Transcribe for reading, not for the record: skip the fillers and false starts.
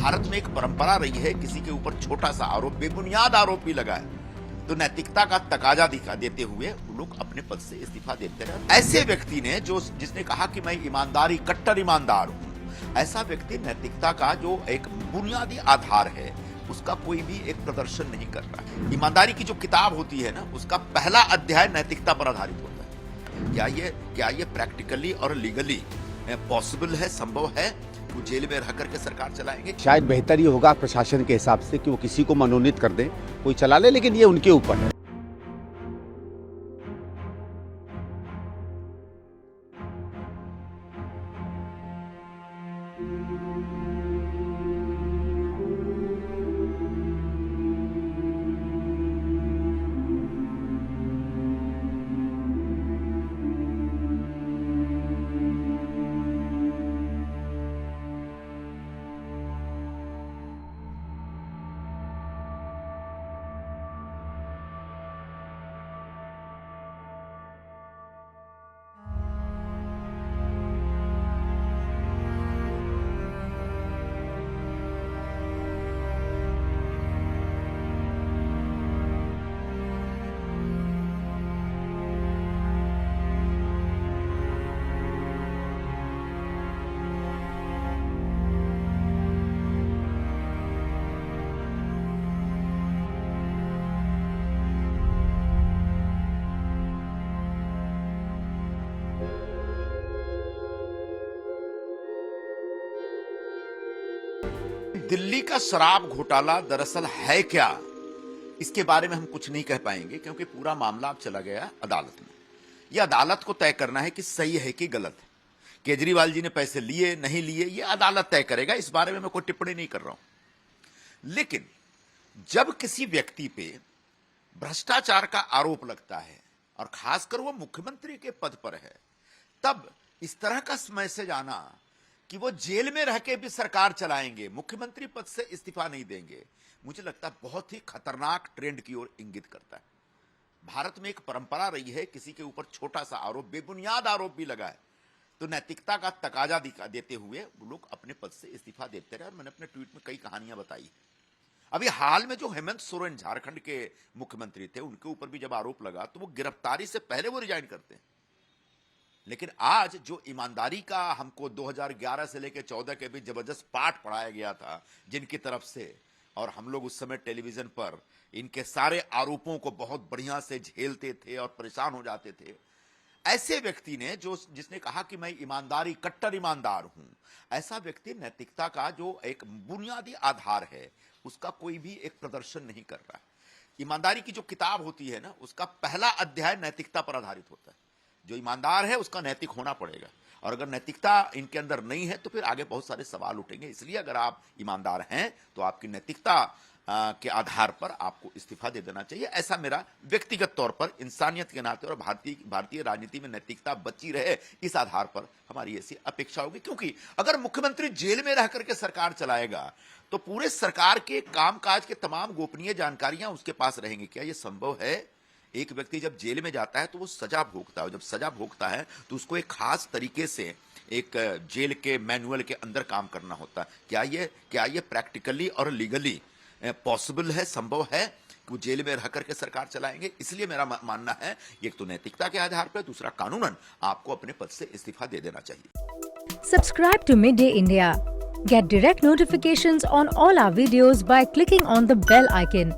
भारत में एक परंपरा रही है, किसी के ऊपर छोटा सा आरोप, बेबुनियाद आरोप भी लगा है तो नैतिकता का तकाजा दिखा देते हुए लोग अपने पद से इस्तीफा देते रहे। ऐसे व्यक्ति ने जिसने कहा कि मैं ईमानदारी, कट्टर ईमानदार हूं, ऐसा व्यक्ति नैतिकता का जो एक बुनियादी आधार है उसका कोई भी एक प्रदर्शन नहीं कर रहा है। ईमानदारी की जो किताब होती है ना, उसका पहला अध्याय नैतिकता पर आधारित होता है। क्या ये प्रैक्टिकली और लीगली पॉसिबल है, संभव है? वो जेल में रह करके सरकार चलाएंगे? शायद बेहतर ये होगा प्रशासन के हिसाब से कि वो किसी को मनोनीत कर दे, कोई चला ले, लेकिन ये उनके ऊपर है। दिल्ली का शराब घोटाला दरअसल है क्या, इसके बारे में हम कुछ नहीं कह पाएंगे क्योंकि पूरा मामला अब चला गया अदालत में। यह अदालत को तय करना है कि सही है कि गलत है। केजरीवाल जी ने पैसे लिए नहीं लिए, यह अदालत तय करेगा, इस बारे में मैं कोई टिप्पणी नहीं कर रहा हूं। लेकिन जब किसी व्यक्ति पे भ्रष्टाचार का आरोप लगता है और खासकर वो मुख्यमंत्री के पद पर है, तब इस तरह का मैसेज आना कि वो जेल में रह के भी सरकार चलाएंगे, मुख्यमंत्री पद से इस्तीफा नहीं देंगे, मुझे लगता है बहुत ही खतरनाक ट्रेंड की ओर इंगित करता है। भारत में एक परंपरा रही है, किसी के ऊपर छोटा सा आरोप, बेबुनियाद आरोप भी लगा है तो नैतिकता का तकाजा दिखा देते हुए लोग अपने पद से इस्तीफा देते रहे। और मैंने अपने ट्वीट में कई कहानियां बताई। अभी हाल में जो हेमंत सोरेन झारखंड के मुख्यमंत्री थे, उनके ऊपर भी जब आरोप लगा तो वो गिरफ्तारी से पहले वो रिजाइन करते हैं। लेकिन आज जो ईमानदारी का हमको 2011 से लेकर 14 के बीच जबरदस्त पाठ पढ़ाया गया था जिनकी तरफ से, और हम लोग उस समय टेलीविजन पर इनके सारे आरोपों को बहुत बढ़िया से झेलते थे और परेशान हो जाते थे, ऐसे व्यक्ति ने जिसने कहा कि मैं ईमानदारी, कट्टर ईमानदार हूं, ऐसा व्यक्ति नैतिकता का जो एक बुनियादी आधार है उसका कोई भी एक प्रदर्शन नहीं कर रहा है। ईमानदारी की जो किताब होती है ना, उसका पहला अध्याय नैतिकता पर आधारित होता है। जो ईमानदार है उसका नैतिक होना पड़ेगा, और अगर नैतिकता इनके अंदर नहीं है तो फिर आगे बहुत सारे सवाल उठेंगे। इसलिए अगर आप ईमानदार हैं तो आपकी नैतिकता के आधार पर आपको इस्तीफा दे देना चाहिए। ऐसा मेरा व्यक्तिगत तौर पर, इंसानियत के नाते और भारतीय राजनीति में नैतिकता बची रहे, इस आधार पर हमारी ऐसी अपेक्षा होगी। क्योंकि अगर मुख्यमंत्री जेल में रह करके सरकार चलाएगा तो पूरे सरकार के कामकाज के तमाम गोपनीय जानकारियां उसके पास रहेंगी। क्या यह संभव है? एक व्यक्ति जब जेल में जाता है तो वो सजा भोगता है, जब सजा भोगता है तो उसको एक खास तरीके से एक जेल के मैनुअल के अंदर काम करना होता है। क्या ये प्रैक्टिकली और लीगली पॉसिबल है, संभव है कि वो जेल में रह करके सरकार चलाएंगे? इसलिए मेरा मानना है एक तो नैतिकता के आधार पर, दूसरा कानूनन आपको अपने पद से इस्तीफा दे देना चाहिए। Subscribe to Midday India. Get direct notifications on all our videos by clicking on the bell icon.